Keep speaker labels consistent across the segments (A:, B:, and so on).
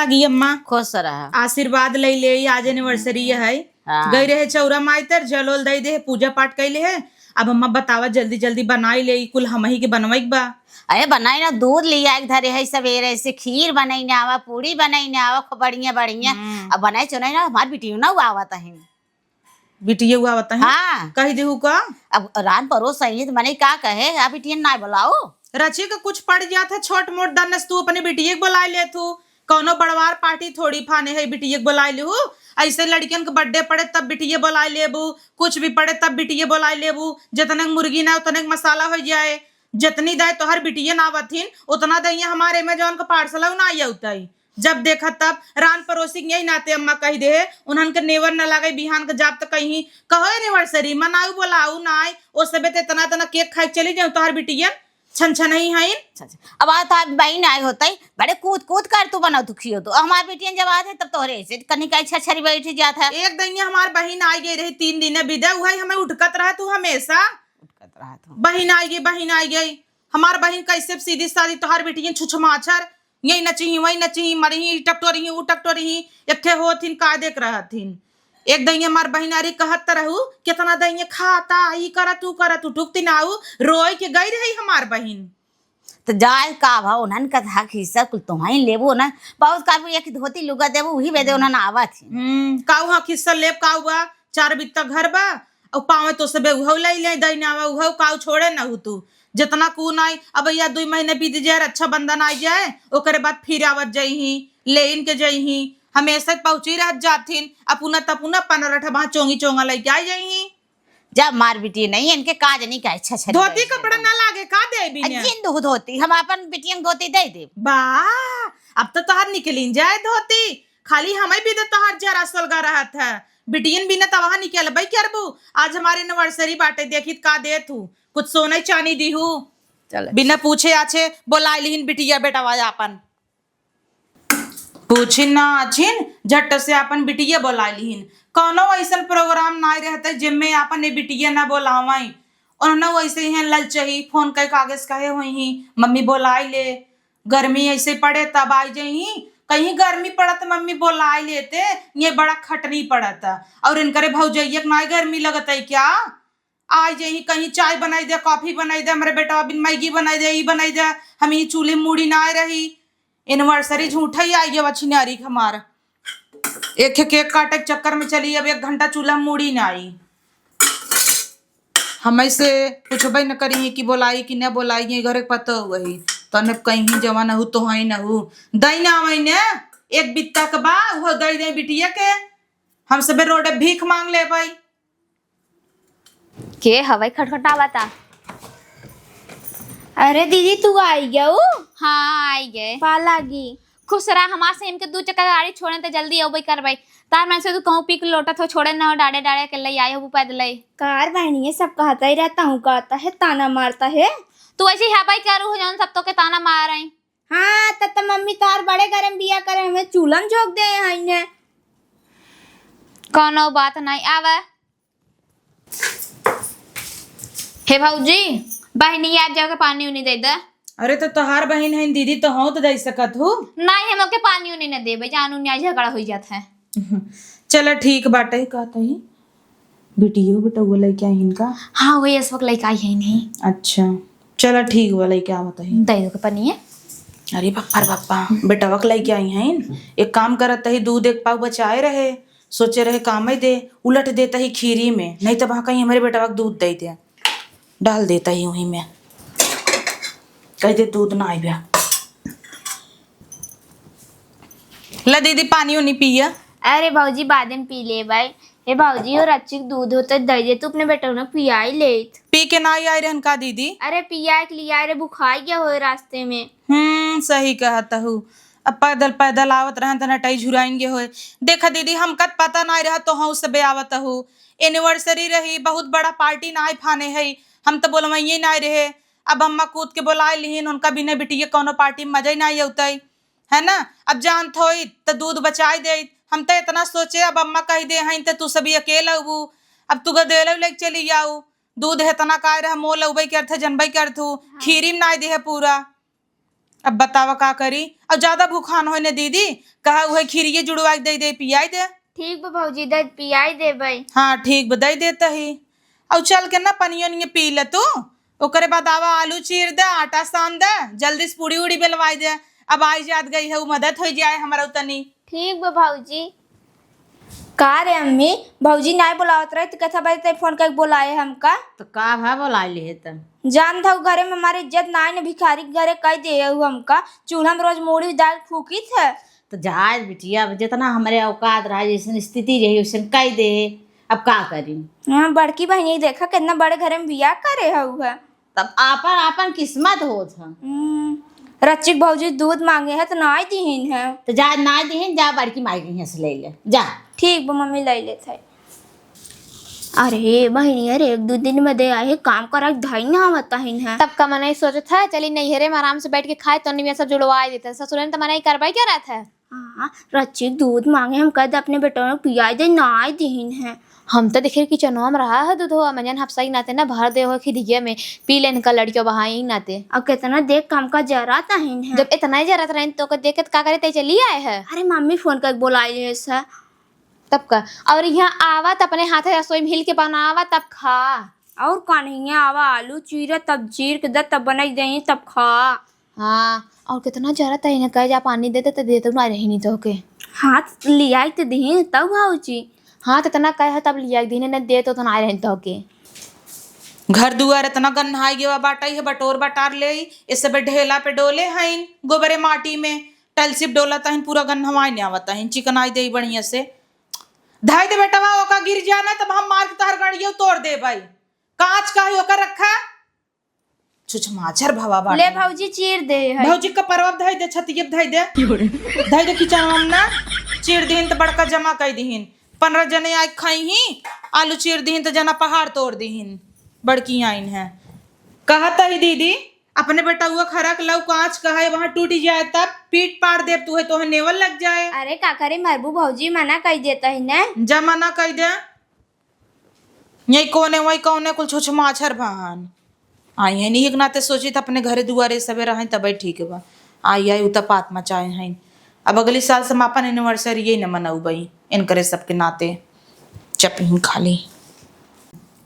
A: लागी अम्मा।
B: खुश रहा।
A: आशीर्वाद ले ले, आज एनिवर्सरी है।
B: हाँ।
A: गई रहे चौरा माइतर जलोल दे दे, पूजा पाठ कैले है। अब अम्मा बतावा जल्दी जल्दी बनाई ले, कुल हम ही के बनवाई बा।
B: अरे बनाई ना, दूध लिया एक धरे है सवेरे से, खीर बनाई ना आवा, पूरी बनाई ना आवा, खूब बढ़िया बढ़िया। अब बनाई चुनाई ना हमार बिटियो ना आवत है।
A: बिटिया हुआ बता है।
B: हाँ।
A: कही देहू का।
B: अब रान परोस आई तो मैंने क्या कहे, आप बिटिया ना बुलाओ।
A: रची का कुछ पड़ जाता है छोट मोट दनस, तू अपने बिटिया के बुला ले तू। कौनो बड़वार पार्टी थोड़ी फाने है बिटिया के बुला ले। ऐसे लड़कियन के बर्थडे पड़े तब बिटिया बुला लेबू, कुछ भी पड़े तब बिटिया बुला लेबू। जितने मुर्गी ना उतने मसाला हो जाए, जितनी दे तो हर बिटिया ना आवथिन उतना दही हमारे में जौन का पार्सल ना आउता। जब देखा तब रान पड़ोसी यही नाते अम्मा कही दे उन्हन के नेवर न लगे बिहान के जाब तक कहीं कहो एनिवर्सरी मनाऊ बोलाऊ ना ओ सबे ते तना तना केक खाई चली जाऊं तोहर बिटिया छन छन नहीं है।
B: अब आता बहन आए होता ही बड़े कूद कूद कर तू बना दुखी हो तो हमारे बेटियन जब आते तब तोहरे से कहीं का इच्छा छरी बैठी जाता है।
A: एक दिन हमार बहन आई गई रही 3 दिन विदा हुआ हमें उठकत रहा तू हमेशा बहन आई गई। हमार बहन कैसे सीधी सादी तोहार बेटियन छुछमाछर यही नची वही नची मरही टकटोरी उ टकटोरी इकट्ठे होथिन का देख रहथिन। एक दही हमार बहन अरे कहत रहू कितना दही खाता ई करा तू टुकती नाऊ रोई के गई रही हमार बहन।
B: तो जाए का भाव उन्हन का था खिस्सा कुल तुम्हारी लेबो ना बहुत का एक धोती लुगा देबो वही बेदे उन्हन आवा थी।
A: काऊ हां खिस्सा लेब काऊ बा 4 बित्ता घर बा और पावे तो सबे उहौ ले दई नावा उहौ काऊ छोड़े ना हु तू जितना कू नाई। अब या 2 महीने बीत जाए रक्षा बंधन आ जाए ओकरे बाद फिर आवत जईही ले इनके जईही हमेशा पहुंची रह जाथिन अपुना तपुना 15 वहां चोंगी चोंगा लेके आ जईही।
B: जब मार बिटिया नहीं इनके काज नहीं का अच्छा छरी
A: धोती कपड़ा ना लागे का दे बिना
B: जिन दूध होती हम अपन बिटियन धोती दे दे
A: बा। अब तो तोहर निकलिन जाए धोती खाली हमें भी तो तोहर जरा सलगा रहा था बिटियन बिना तवहा निकल भाई करबू। आज हमारे एनिवर्सरी बाटे देखी का दे तू कुछ सोना चानी दीहू बिना पूछे आछे बोलाई लिहिन बिटिया बेटा वाजा अपन पूछिन ना आछिन झट से अपन बिटिया बोलाई लिहिन। कौनो ऐसा प्रोग्राम ना रहते जिनमें अपन ने बिटिया ना बोलावाई उन्होंने वैसे ही ललचही फोन के कागज कहे हुई ही मम्मी बोलाई ले गर्मी ऐसे पड़े तब आई जही कहीं गर्मी पड़त मम्मी बोलाई लेते ये बड़ा खटनी पड़ता और इनकरे भौजैया ना गर्मी लगता है क्या आई जही कहीं चाय बनाई दे कॉफी बनाई दे हमारे बेटा बिन मैगी बनाई दे ई बनाई दे हम ही चूल्हे मूड़ी ना रही एनिवर्सरी झूठा ही आई है अच्छी नारी हमारा एक केक काटे के चक्कर में चली अब 1 घंटा चूल्हा मूड़ी ना आई। हम ऐसे कुछ भाई न करी कि बोलाई कि न बोलाई घर पता वही तने कहीं जवान हो तो है न हो दई ना वही ने एक बित्ता के बा वो दई दे बिटिया के हम सब रोड भीख मांग ले भाई
C: के हवाई खटखटावाता। अरे दीदी तू आई गया हो।
D: हाँ आई गए
C: पा लागी
D: खुश रहा हमार से इनके 2 चक्कर गाड़ी छोड़े तो जल्दी अबई करबई तार मैं से तू कहूं पी के लोटा थो छोड़े ना डाड़े डाड़े के ले आई हो पैदल
C: कार बहनी है सब कहता ही रहता हूँ कहता है ताना मारता है
D: तू ऐसे ही हवाई करू हो जान सब तो के ताना मार रही।
C: हाँ तब मम्मी तार बड़े गरम बिया करे हमें चूल्हा झोंक दे हैं
D: कोनो बात नहीं आवे हे भौजी बहनी आप जाके पानी उनी दे दे।
A: अरे तो तोहार बहन है दीदी तो हो तो दे सकत हो
D: नहीं हम के पानी उनी न देबे जानू न्याय झगड़ा हो जाता है।
A: चलो ठीक बाटे कहता ही बिटियो बेटा वो लेके आई इनका।
D: हाँ वही इस वक्त लेके आई है नहीं।
A: अच्छा चलो ठीक वो लेके आवत है
D: दे दो के पानी है।
A: अरे पप्पा बेटा वक लेके आई हैं एक काम करत ही दूध 1 पाव बचाए रहे सोचे रहे काम ही दे उलट देता ही खीरी में नहीं तो वहां कहीं हमारे बेटा वक दूध दे दे डाल देता ही वहीं में कह दे दूध ना आई ब्या ला दीदी पानी उनी पिया।
C: अरे भाजी बाद में पी ले भाई हे भाजी और अच्छी दूध होता दे दे तू अपने बेटा ने पिया ही ले
A: पी के ना आई रहन का दीदी।
C: अरे पिया के लिया अरे बुखार गया हो रास्ते में।
A: सही कहता हूँ अब पैदल पैदल आवत रहन त नटाई झुराएंगे होए। देखा दीदी हम कत पता ना रहा तो हम सबे आवत हूँ एनिवर्सरी रही बहुत बड़ा पार्टी ना फाने है हम तो बोलवाइए ना रहे अब अम्मा कूद के बोला लिहिन उनका बिना बिटिया कोनो पार्टी में मजा ही नहीं अवत है ना। अब जान थोई तो दूध बचाई दे हम तो इतना सोचे अब अम्मा कही दे हैं तो तू सभी अकेला हु अब तू गदेले लेके चली जाऊ दूध है तना का रहा मोल उबई कर थे जनबई कर थू खीरी में ना दे है पूरा अब बतावा का करी। अब ज्यादा भूखान हो ने दीदी, कहा वह खीरिए जुड़वा के दे पियाई दे।
C: ठीक बा भौजी, दे पियाई देबै।
A: हाँ ठीक बधाई देता ही। अब चल के ना पनियो नहीं पी ले तू। ओकरे बाद आवा आलू चीर दे, आटा सान दे, जल्दी से पूड़ी उड़ी बेलवाई दे। अब आई जात गई है, वो मदद हो जाए हमारा उतनी।
C: ठीक बा भौजी। का रे अम्मी, भौजी नहीं बुलावत रहे तो कथा बात फोन करके बुलाए हमका।
B: तो का भा बोला लिए त
C: जान था घरे में हमारी इज्जत ना है, भिखारी के घरे कह दे हमका, चूल्हा में रोज मूढ़ी दाल फूकी थे।
B: तो जहाज बिटिया जितना हमारे औकात रहा, जैसे स्थिति रही वैसे कह दे। अब का करी।
C: हाँ, बड़की बहनी देखा कितना बड़े घरे में बियाह करे है।
B: तब आपन आपन किस्मत हो था।
C: रचिक भौजी दूध मांगे है तो ना दीहिन है।
B: तो जा ना दीहिन, जा बड़की माई गई से ले ले जा।
C: ठीक बा मम्मी ले लेते। अरे बहनी, अरे एक दो दिन में दे आए काम करा धाई ना बताहिन है।
D: तब का मना सोचा था चली नैहरे में आराम से बैठ के खाए तो नहीं सब जुड़वा देते। ससुर ने तो मना ही करवाई क्या रहा था।
C: हाँ, रचिक दूध मांगे हम कद अपने बेटों को पियाई दे ना दीहिन है।
D: हम तो देखे कि चनवा में रहा है दूध हो मंजन हफ्सा ही नाते ना भर दे हो खिदिया में पी लेने का लड़कियों बहा ही नाते।
C: अब कितना देख काम का जरा तहिन है।
D: जब इतना ही जरूरत रहे तो देख के का करे ते चली आए है।
C: अरे मम्मी फोन कर बोलाई है सर।
D: तब का और यहाँ आवा तो अपने हाथे रसोई में हिल के बनावा तब खा।
C: और का नहीं है, आवा आलू चीरे तब चीर के दे तब बनाई दे तब खा।
D: हाँ, और कितना जरूरत है इन्हें कह जा पानी देते तो देते ना रही नहीं तो के
C: हाथ लिया तो दी तब भाऊजी।
D: हाँ, तो इतना कह तब लिया दिन ने दे तो ना रही तो के
A: घर दुआर इतना गन्हाई गया बाटाई है, बटोर बटार ले इस सब ढेला पे डोले हईन गोबरे माटी में टलसिप डोला तहिन पूरा गन्हवाई नहीं आवता है। चिकनाई दे बढ़िया से धाई दे बेटा ओका गिर जाना तब हम मार के तहर गड़ियो तोड़ दे भाई। कांच का ही ओका रखा छुछ माछर भवा बाटा।
C: ले भाऊजी चीर दे है।
A: भौजी का परवब धाई दे, छतियब धाई दे, धाई दे किचन में ना चीर दीहिन तो बड़का जमा कर दीहिन। 15 जने आए खाई ही आलू चीर दीहिन तो जना पहाड़ तोड़ दीहिन। बड़की आइन है कहता ही दीदी अपने बेटा हुआ खरक लव कांच कहा वहां टूट जाए तब पीट पाड़ दे तू है तो नेवल लग जाए।
C: अरे का करे मरबू भौजी मना कर देता है ना।
A: जमा ना कह दे यही कोने वही कोने कुल छुछ माछर भान आई है नहीं नाते सोची था अपने घरे दुआरे सबे रहे तब ठीक बा। आई आई उता पात मचाए हैं। अब अगली साल समापन एनिवर्सरी यही न मनाऊ बई इन करे सबके नाते चपही खाली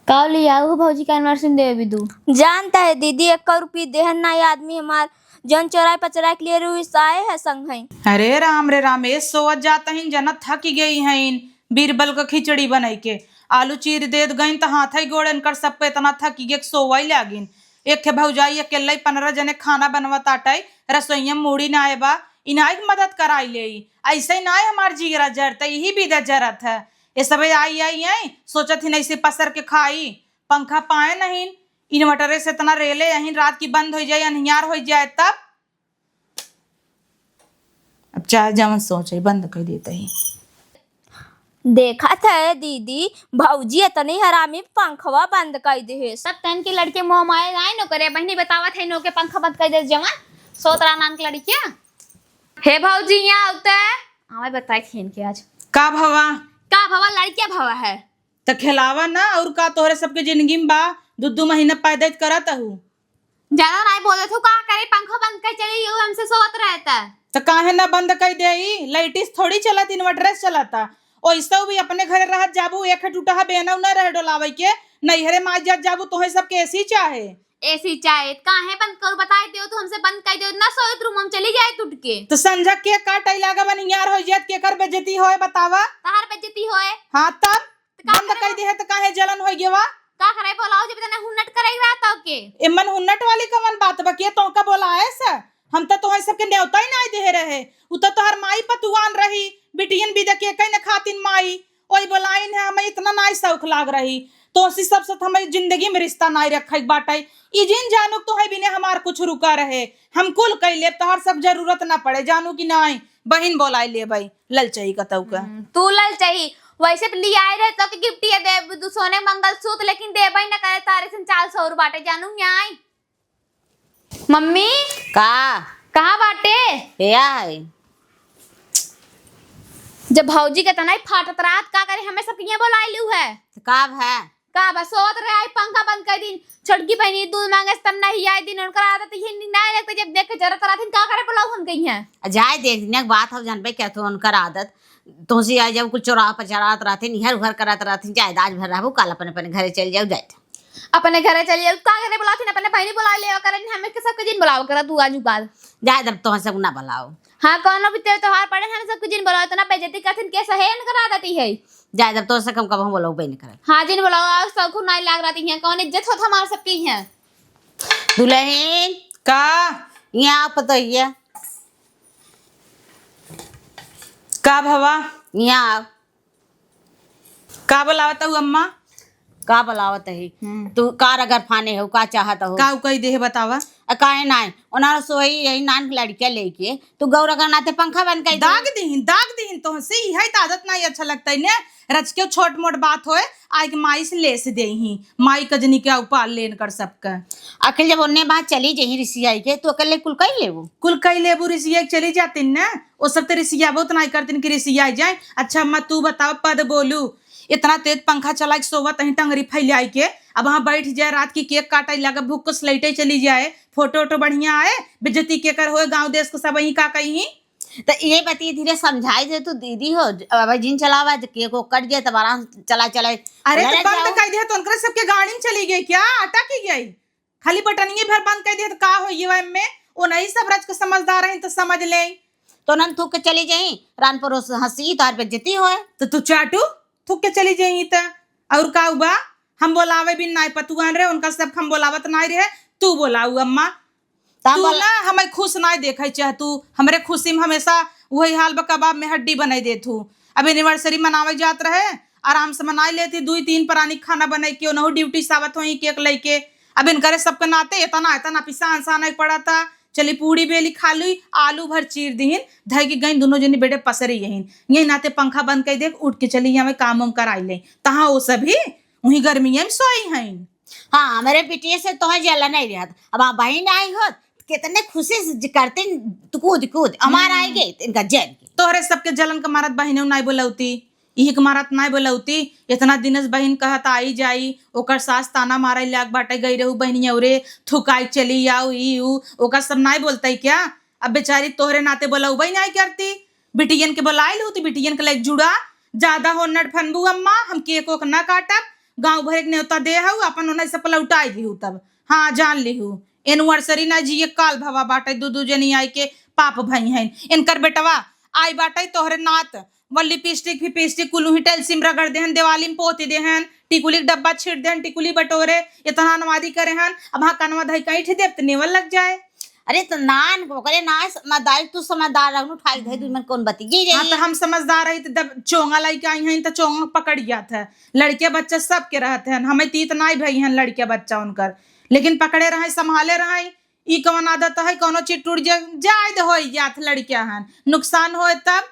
D: का लिया वो भौजी का एनिवर्सरी दे भी दू।
C: जानता है दीदी 1 रुपये देहन ना आदमी हमार जन चौराहे पचराए के लिए रुइस आए है संग है।
A: अरे राम रे राम ये सोच जाता ही जना थक गई हैं बीरबल का खिचड़ी बनाई के आलू चीर दे गई तो हाथ ही गोड़न कर सब पे इतना थक गए सोवाई लागिन। एक भौजाई अकेला ही 15 जने खाना बनवा ताटाई रसोईया मूड़ी ना आए बा इनाई मदद कराई ले ऐसे ही ना हमार जीरा जरता यही भी जरत है। ये सब आई आई है सोचत ही नहीं से पसर के खाई पंखा पाए नहीं इन्वर्टर से इतना रेले यहीं रात की बंद हो जाए अनहियार हो जाए तब अब चाहे जमन सोचे बंद कर देते ही।
C: देखा था दीदी भौजी इतनी हरामी पंखवा बंद कर दे है।
D: सब तन की लड़के मुँह माए आए नो करे बहनी बतावा थे नो के पंखा बंद कर दे जवान सोतरा नाम की लड़कियां। हे भौजी यहाँ आते आवे बताई थी इनके आज
A: का भवा
D: का भवा लड़कियां भवा है
A: तो खिलावा ना और का तोहरे सबके जिंदगी में बा 2 महीना पैदा करत हूँ
D: ज्यादा नहीं बोले तो का करे पंखा बंद कर चली यू हमसे सोत रहता
A: तो काहे ना बंद कर दे लाइटिस थोड़ी चलत इन्वर्टर चलता ओइसो भी अपने घरे रहत जाबू एक टूटा बेना न रह डोलावे के नैहरे माज जात जाबू तोहे सबके ऐसी चाहे
D: एसी चाहे काहे बंद कर बताई दियो तो हमसे बंद कर दियो ना सोत रूम हम चली जाए टूट के
A: तो संझा के काट लागा बन यार हो जात के कर बेइज्जती होए बतावा
D: तहार बेइज्जती होए।
A: हां तब बंद कर दे है तो काहे जलन हो गेवा
D: का करे बोलाओ जब तने हुन्नट कराई रहा तो के
A: एमन हुन्नट वाली कवन बात बा के तो का बोलाए स हम तो तोहे सबके न्योता ही नहीं दे रहे उ तो तोहर माई पतुआन रही बिटियन भी देखे कहीं न खातिन माई ओई बोलाइन है हमें इतना नाई शौक लाग रही तो उसी सब से हमें जिंदगी में रिश्ता नाई रखा बाटाई ई जिन जानू तो है बिने हमार कुछ रुका रहे हम कुल कई ले तोहर सब जरूरत ना पड़े जानू की नाई बहिन बोलाई ले भाई ललचाई कतौ का
D: तू लल चाहिए वैसे तो लिया आए रहे तो के गिफ्ट ये दे सोने मंगलसूत्र लेकिन देबई न करे तारे से 400 बाटे जानू न्याय। मम्मी
B: का
D: कहाँ बाटे
B: या है
D: जब भौजी के तना फाटत रात का करे हमें सब यहाँ बोलाई लू है
B: का है
D: का बस सोत रहे आई पंखा बंद कर दिन छोटकी बहनी दूध मांगे तब नहीं आई दिन उनका आदत ये नहीं लगता जब देख के जरा करा दिन का करे बुलाऊ हम कहीं है
B: जाए देखने की बात हो जानबे क्या तो उनकर आदत तो से आ जब कुछ चौराहा पर चढ़ात रहते निहर उहर करत रहते जाए दाज भर रहबो कल अपन अपन घरे चल जाओ जाए
D: अपने घरे चलिए का करे बुलाती अपने बहनी बुला ले करे हमें के सबके दिन बुलाओ करा तू आजू बाद
B: जाए जब तो सब ना बुलाओ
D: हाँ कौनो भी त्योहार पड़े हम सबके दिन बुलाओ तो ना बेइज्जती करथिन कैसे है न करा देती है
B: जाए जब तो से कम कब हम बोलो बे नहीं करे
D: हाँ जिन बुलाओ आज सब को नहीं लाग रही है कौन इज्जत होता हमारे सबकी है
B: दुल्हन
A: का
B: यहाँ पता ही
A: का भवा
B: यहाँ
A: का बुलावता हूँ अम्मा
B: का बुलावत है तू कार अगर फाने हो का चाहत हो
A: का कही दे बतावा
B: काहे नाय ओना सोई यही नान लड़किया लेके तू गौर अगर नाते पंखा बंद कर
A: दाग दीहिन तो से है तो आदत नहीं अच्छा लगता है ने रच के छोट मोट बात होए आय के माई से ले से देही माई कजनी के उपाल लेन कर सबका
B: अकेले जब उन्ने बात चली जही ऋषियाई के तो अकेले कुल कई लेबू
A: कुल कई लेबू ऋषिया चली जाती न वो सब तो ऋषिया बहुत नहीं करती कि ऋषिया जाए। अच्छा अम्मा तू बताओ पद बोलू इतना तेज पंखा चला के सोवत अही टंगरी फैलाई के अब वहाँ बैठ जाए रात की केक काटे लगे भूख को स्लेटे चली जाए फोटो वोटो बढ़िया आए बेइज्जती के कर होए गांव देश को सब वही का कहीं
B: तो ये बती धीरे समझाई दे तू दीदी हो अब जिन चलावा केक को कट जाए तब आराम चला चला
A: अरे तो बंद कर दिया तो उनके सबके गाड़ी में चली गई क्या आटा की गई खाली बटनिए भर बंद कर दिया तो का हो ये में वो नहीं सब रच के समझदार है तो समझ ले
B: तो नन थूक के चली जाई रान पर हंसी तार बेइज्जती होए
A: तो तू चाटू थूक के चली जाई त और का बा हम बोलावे बिन नाई पतुआन रे उनका सब हम बोलावत नाई रहे तू बोलाऊ अम्मा तू ना हमें खुश नाई देखे चाह तू हमरे खुशी में हमेशा वही हाल कबाब में हड्डी बनाई देतू अब एनिवर्सरी मनावे जात रहे आराम से मनाई लेती 2-3 प्राणी खाना बनाई के ओनहु ड्यूटी सावत होई केक लेके अब इनकरे सबके नाते इतना पिसान सा नहीं पड़ा था चली पूड़ी बेली खा ली आलू भर चीर दीन धई के गई दोनों जनी बेटे पसरी यही यही नाते पंखा बंद कर दे उठ के चली यहाँ काम उम कराई ले तहाँ वो सभी वही गर्मी में सोई हैं।
B: हाँ मेरे बिटिया से तो जला नहीं रहा अब आप बहन आई हो कितने खुशी से करते कूद हमारा आई गए इनका जैन
A: तोहरे सबके जलन के मारत बहने नहीं बोलौती यही के मारत नहीं बोलौती इतना दिनस बहन कहत आई जाई ओकर सास ताना मारे लाग बाटे गई रहू बहनी औरे थुकाई चली आओ ओकर सब नहीं बोलते क्या अब बेचारी तोहरे नाते बोलऊ बही नहीं करती बिटियन के बोलाई लू तो बिटियन के लाइक जुड़ा ज्यादा हो नट फनबू अम्मा हम केक ओक न काटब गाँव भर के न्योता दे हूँ अपन उन्हें सब लौटाई दी तब हाँ जान ली हूँ एनिवर्सरी ना जी काल भवा बाटे दू जनी आई के पाप भई हैं इनकर बेटवा आई बाटे तोहरे नात वो लिपस्टिक फिपिस्टिक कुलू ही टेलसिम रगड़ देहन दिवाली में पोती देहन टिकुली के डब्बा छीट देहन टिकुली बटोरे इतना नवादी करे हन अब हाँ कनवा धई कहीं ठे देव नेवल लग जाए
B: अरे तो नान करे ना समझदार तू समझदार रहू उठाई दे तू मन कौन बती जी
A: हाँ तो हम समझदार रही तो चोंगा लाई के आई हैं तो चोंगा पकड़ गया था लड़के बच्चा सब के रहते हैं हमें तीत नहीं भई हैं लड़के बच्चा उनकर लेकिन पकड़े रहे संभाले रहे ई कौन आदत है कोनो चीज टूट जाए हो जात लड़किया हन नुकसान हो तब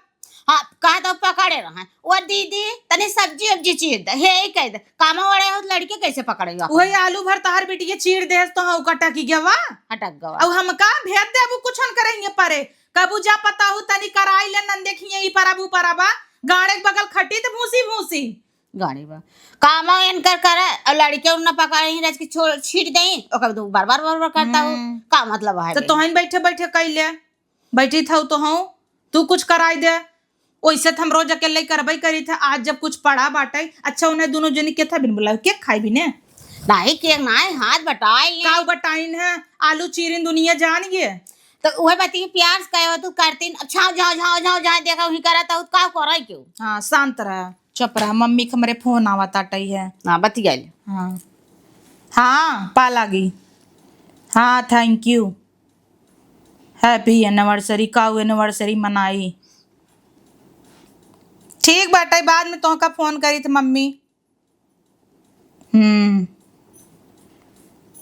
B: हाँ कहा तो पकड़े रहे वो दीदी तने सब्जी वब्जी चीर दे हे कह दे कामा वाले हो लड़के कैसे पकड़ेगा
A: वही आलू भर तहार बेटी चीर दे तो हाँ कटा की गवा
B: हटक गवा
A: अब हम का भेज दे अब कुछ करेंगे परे कबू जा पता हो तनी कराई ले नन देखिए ई परबू परबा गाड़े के बगल खटी तो भूसी
B: गाड़ी बा कामा इनकर करे और लड़के न पकड़े ही रच के छीट दे ओकर तो बार बार करता हो का मतलब है
A: तो तोहन बैठे बैठे कैले बैठी था तो हूँ तू कुछ कराई दे वैसे तो हम रोज अकेले करबई करी था आज जब कुछ पड़ा बाटे अच्छा उन्हें दोनों जनी के था बिन बुलाओ केक खाई भी ने
B: नहीं केक नहीं हाथ बटाई
A: का बटाइन है आलू चीरिन दुनिया जान गए
B: तो वह बती प्यार कहे तू करती अच्छा जाओ देखा वही करा था का करे क्यों
A: हाँ शांत रहा चुप रहा मम्मी के मेरे फोन आवा ताटई है
B: हाँ बती गई
A: हाँ हाँ पा लागी हाँ thank you happy anniversary cow anniversary मनाई ठीक बाटे बाद में तो का फोन करी थी मम्मी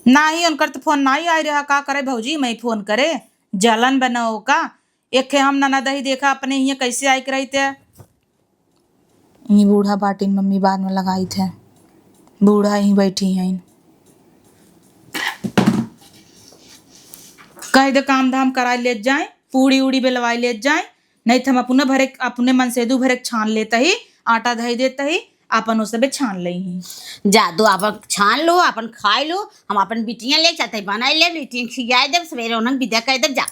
A: ना ही उनकर तो फोन ना ही आई रहा का करे भौजी मैं फोन करे जलन बनाओ का एक हम ननद ही देखा अपने ही कैसे आई रही थे ये बूढ़ा बाटिन मम्मी बाद में लगाई थे बूढ़ा ही बैठी हैं कह दे काम धाम करा ले जाए पूड़ी उड़ी बेलवाई ले जाए नहीं तो हम अपने मन से दू भरे छान लेते ही आटा धई देते ही अपन उसे छान लही।
B: जा दो अपन छान लो, अपन खाई लो, हम अपन बिटियां ले जाते बनाई ले, बिटियां खियाए देव, सवेरे उन्हें विदा कर देव। जा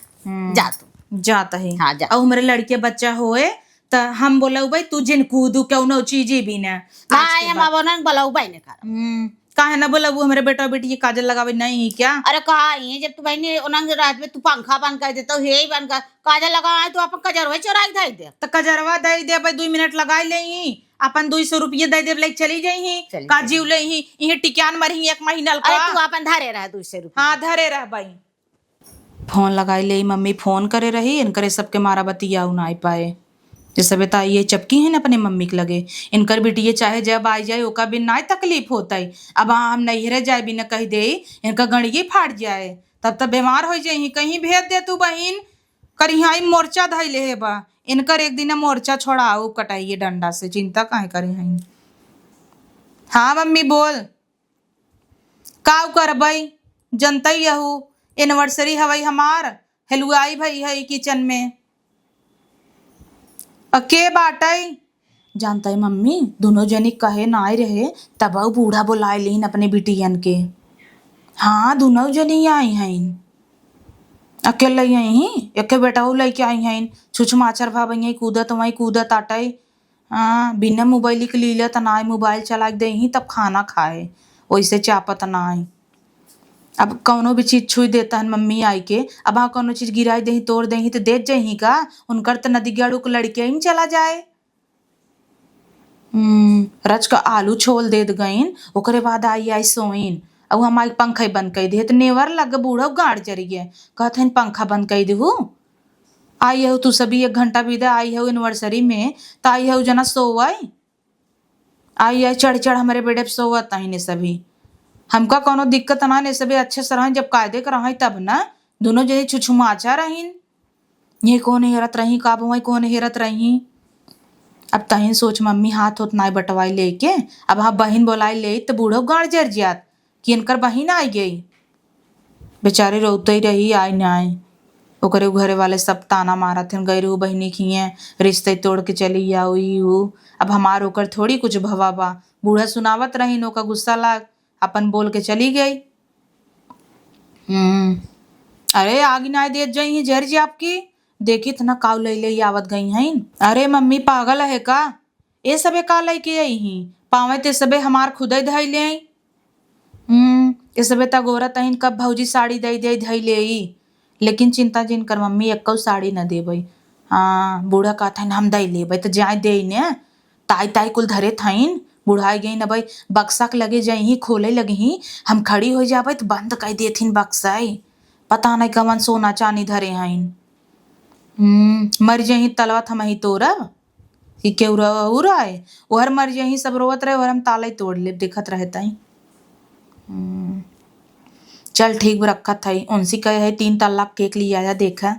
B: जा तू
A: जाता है।
B: हाँ, जा।
A: और मेरे लड़के बच्चा होए तो हम बोला भाई तू जिन कूदू क्यों चीज भी ना
B: हाँ हम अब उन्हें बोलाऊ भाई ने कर।
A: काहे ना बोला वो हमारे बेटा बेटी ये काजल लगावे नहीं ही क्या।
B: अरे कहा ये जब तू बहनी उन्हें रात में तू पंखा बंद कर देता हे ही बंद कर, काजल लगा तू अपन कजर हुए चोराई धाई दे।
A: तो कजरवा दे दे भाई 2 मिनट लगाई ले अपन 200 रुपये दे दे लाइक चली जाई का जीव ले ये टिकान मरही 1 महीना का।
B: अरे तू अपन धरे रहा 200 रुपया।
A: हाँ धरे रह भाई। फोन लगाई ले मम्मी फोन करे रही इनकरे सबके मारा बतिया ना पाए जैसे बेटा ये चपकी है ना अपने मम्मी के लगे इनकर बेटी चाहे जब आई जाए ओका भी ना तकलीफ होता है। अब हम नहीं रह जाए भी न कह दे इनका गणिये फाट जाए तब तक बीमार हो जाए कहीं भेज दे तू बहन कर यहाँ मोर्चा धैले है बा इनकर एक दिन मोर्चा छोड़ाओ कटाइए डंडा से चिंता काहे करे हैं। हाँ मम्मी बोल का कर भाई जनता यहू एनिवर्सरी हवाई हमार हलवाई भाई है किचन में अके बाटाई जानता है मम्मी दोनों जनी कहे ना आए रहे तब बूढ़ा बुलाए लीन अपने बिटियन के। हाँ दोनों जनी आई हैं अकेले यहीं एक बेटा वो लेके आई हैं छुछ माचर भाव कूदत वहीं कूदत आटाई। हाँ बिना मोबाइल के लीला त ना मोबाइल चला दे ही तब खाना खाए वैसे चापत ना आई। अब कौनो भी चीज छुई देता है मम्मी आई के अब हाँ कौनो चीज गिराई दही तोड़ दही तो दे जाही का उनकर तो नदी गाड़ू के लड़के ही चला जाए। रच का आलू छोल दे गईन ओकरे बाद आई सोइन अब हमारे पंखा बंद कर दे तो नेवर लग बूढ़ा गाड़ चढ़ गए कहते पंखा बंद कर देहू आई हो तू सभी 1 घंटा भी दे आई हो एनिवर्सरी में तो आई हो जना सोवाई आई चढ़ चढ़ हमारे बेटे पे सोवत ने सभी हमका कोनो दिक्कत ना ने सभी अच्छे से रहें जब कायदे कर रही तब ना दोनों जने छुछुमाचा रहीन ये कौन हेरत रही काब वही कौन हेरत रही। अब तही सोच मम्मी हाथ होत ना बटवाई लेके अब हाँ बहन बोलाई ले तो बूढ़ो गाड़ जर जात कि इनकर बहन आई गई बेचारी रोते ही रही आई ना आई ओकरे घरे वाले सब ताना मारा थे गई रू बहनी खिए रिश्ते तोड़ के चली आओ। अब हमार ओकर थोड़ी कुछ भवा बा बूढ़ा सुनावत रही नोका गुस्सा लाग अपन बोल के चली गई। अरे आगे ना दे जाई जहर जी आपकी देखी तना काव ले आवत गई हैं। अरे मम्मी पागल है का ये सबे का लेके आई ही पावे ते सबे हमार खुदे धई ले आई। ये सबे तगोरा तहिन कब भौजी साड़ी दे दे धई ले आई लेकिन चिंता जिन कर मम्मी एक साड़ी न देबई। हाँ बूढ़ा कहता हम दई लेबै तो जाए दे ने ताई ताई कुल धरे थाइन बुढ़ाई गई न भाई बक्सा के लगे जाही खोले लगे ही हम खड़ी हो जाबे तो बंद कर देथिन बक्साई पता नहीं कवन सोना चांदी धरे हैं। मर जही तलवा थम ही तोरा कि क्यों उराए ओहर मर जही सब रोवत रहे और हम ताला तोड़ ले देखत रहता ही। चल ठीक रखत है उनसी कहे है 3 तलाक केक लिया जा देखा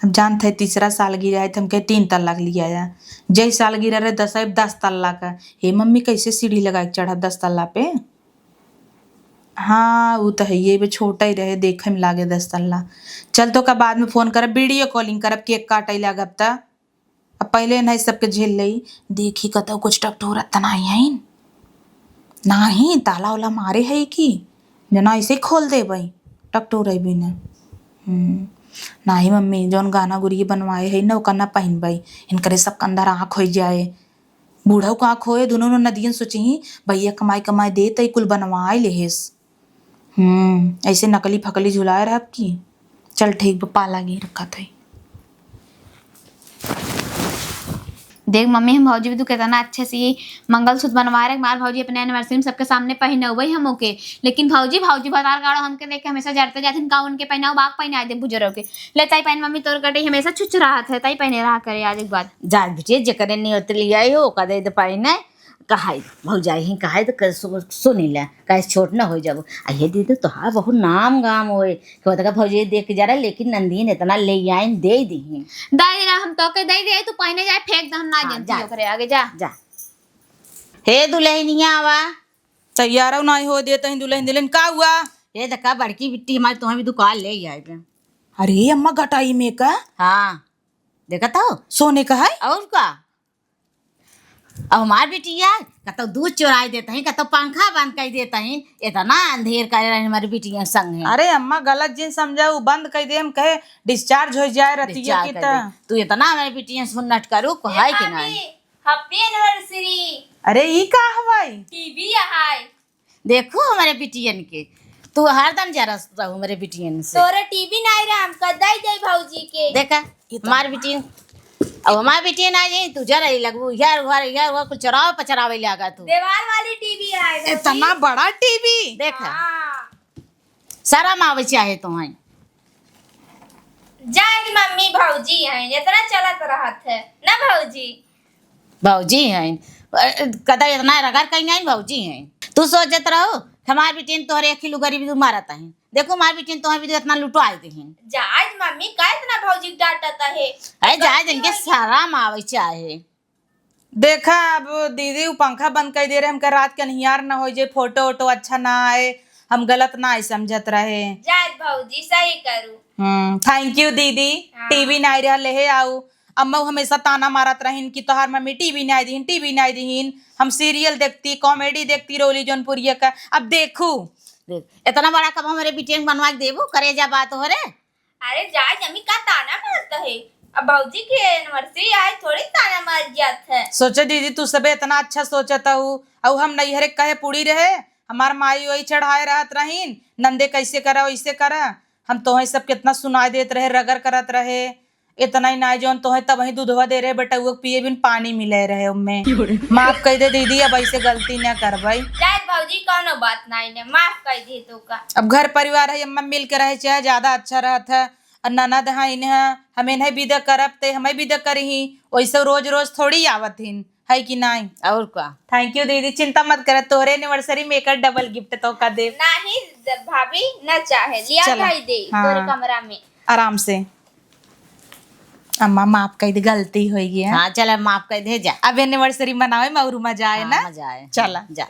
A: हम जानते है 3रा साल गिरा है तो हम कहे 3 तलाक लिया जा जय साल गिरा रहे 10 तल्ला का। हे मम्मी कैसे सीढ़ी लगा के चढ़ा 10 तल्ला पे। हाँ वो तो है ये भी छोटा ही रहे देखे में लागे 10 तल्ला। चल तो का बाद में फोन करब वीडियो कॉलिंग करब केक काटे लगब त अब पहले नहीं सबके झेल लई देखी कतो कुछ टकटोरा तनाई है नहीं ताला वाला मारे है कि जना ऐसे खोल दे भाई टकटोरा भी ना। नाही मम्मी जौन गाना गुरिये बनवाए है ना ओकर ना पहन भाई इनकरे सब अंदर आँख हो जाए बूढ़ा को आँख होए दोनों नदियन सोची भैया कमाई कमाई दे तई कुल बनवाए लेहेस। ऐसे नकली फकली झुलाए रह की चल ठीक पा लागी रखा था।
D: देख मम्मी हम भौजी भी तू कितना अच्छे से ये मंगलसूत्र बनवा रहे हमारे भौजी अपने एनिवर्सरी में सबके सामने पहने हुए हम ओके लेकिन भौजी बता गाड़ो हमके देख के हमेशा जरते जाते का उनके पहनाओ बाग पहने आए बुजुर्ग के ले ताई पहन मम्मी तोर कटे हमेशा छुच रहा था ताई पहने रहा करे आज एक बात
B: जा बिटिया जकरे नहीं होते लिया हो कदे तो पाइने कहा भौजाई ही कहा तो सुनी ले कहे छोट न हो जब ये दीदी तो हाँ बहुत नाम गाम होए कहता भौजी देख के जा रहा लेकिन नंदीन इतना ले आए दे दी
D: दाई ना हम तो के दे दे तू पहने जाए फेंक दे हम ना जानती करे आगे जा
B: जा। हे दुल्हनिया आवा
A: तैयार ना हो दे तही दुल्हन दिलन का हुआ
B: ये देखा बड़की बिट्टी हमारी तुम्हें भी दुकान ले आए।
A: अरे अम्मा घटाई में का
B: हाँ देखा था
A: सोने का है
B: और का अब हमार बिटिया कतो दूध चुराई देता है, कतो पंखा बंद कर देता है, इतना अंधेर करे रहे हमारी बिटिया संग है।
A: अरे अम्मा गलत जिन समझा उ बंद कर दे, हम कहे डिस्चार्ज हो जाए रतिया
B: डिस्चार्ज
A: की
B: कर
A: त
B: दे। तू इतना हमारी बिटिया सुन्नट करू को है कि नहीं?
C: Happy anniversary.
A: अरे ई का हवाई
C: टीवी हाय।
B: देखो हमारे बिटियन के, तू हरदम जरा रहू हमारे बिटियन से।
C: तोरे टीवी नहीं रहा, हम कदाई जाई भौजी के।
B: देखा हमारी बिटियन, अब हमारी बिटियन आ जाए तू जरा ही लगू यार घर कुछ चराव पचरावे लगा तू।
C: दीवार वाली टीवी आए भौजी।
A: इतना बड़ा टीवी।
B: देखा
C: हाँ।
B: शर्म आवे चाहे तो है।
C: जाएगी मम्मी भौजी हैं, इतना चलत रहत है ना भौजी।
B: भौजी हैं कदा इतना रगड़ कहीं नहीं भौजी हैं। तू सोचत रहो हमारी बिटियन तोहरे एक किलो गरीबी तू मारत है। देखो हमारी बिटियन तोहरे भी इतना लुटवाए देहिन।
C: जायज मम्मी का इतना भौजी डांटता है।
B: अरे जाए जिनके शर्म आवे चाहे।
A: देखा अब दीदी उ पंखा बंद कर दे रहे, हमका रात के निहार ना हो जाए, फोटो वोटो अच्छा ना आए, हम गलत ना आई समझत रहे।
C: जायज भौजी सही करू।
A: थैंक यू दीदी।
C: हाँ।
A: टीवी नहीं रहा ले आओ। अम्मा हमेशा ताना मारत रहीन कि तोहार मम्मी टीवी नहीं दीन, टीवी नहीं दीन। हम सीरियल देखती, कॉमेडी देखती रोली जौनपुरिया का। अब देखू
B: देख इतना बड़ा कब हमारे बिटियन बनवा के देबू करे जा बात हो रे।
C: अरे जायज मम्मी का ताना मारता है। अब भौजी की एनिवर्सरी आए थोड़ी ताना मार जात है।
A: सोचे दीदी तू सबे इतना अच्छा सोचता हूँ, और हम नहीं हरे कहे पूरी रहे, हमार माई वही चढ़ाए रहत रहीन, नंदे कैसे करा वैसे करा। हम तोहे सब कितना सुनाई देत रहे, रगर करत रहे। इतना ही ना जौन तोहे तब वही दूधवा दे रहे बेटा, वो पिए बिन पानी मिले रहे उनमें। माफ कर दे दीदी, अब ऐसे गलती ना कर भाई।
C: जायज भौजी कोनो बात नहीं ने, माफ कर दी तो का।
A: अब घर परिवार है, अम्मा मिल के रहे चाहे ज्यादा अच्छा रहत है। और ननद है इन्हें हमें नहीं विदा करब ते हमें विदा करही, वैसे रोज रोज थोड़ी आवत हिन है कि नहीं।
B: और का
A: थैंक यू दीदी, चिंता मत कर, तोहरे एनिवर्सरी में एक डबल गिफ्ट तो का दे।
C: नहीं भाभी न चाहे लिया
A: चला।
C: भाई दे
A: हाँ।
C: तोरे कमरा में।
A: आराम से। अम्मा माफ कर दे, गलती हो गई है।
B: हाँ चल माफ कर दे जा।
A: अब एनिवर्सरी मनावे में और मजा आए ना।
B: हाँ, मजा आए
A: चला।
B: जा।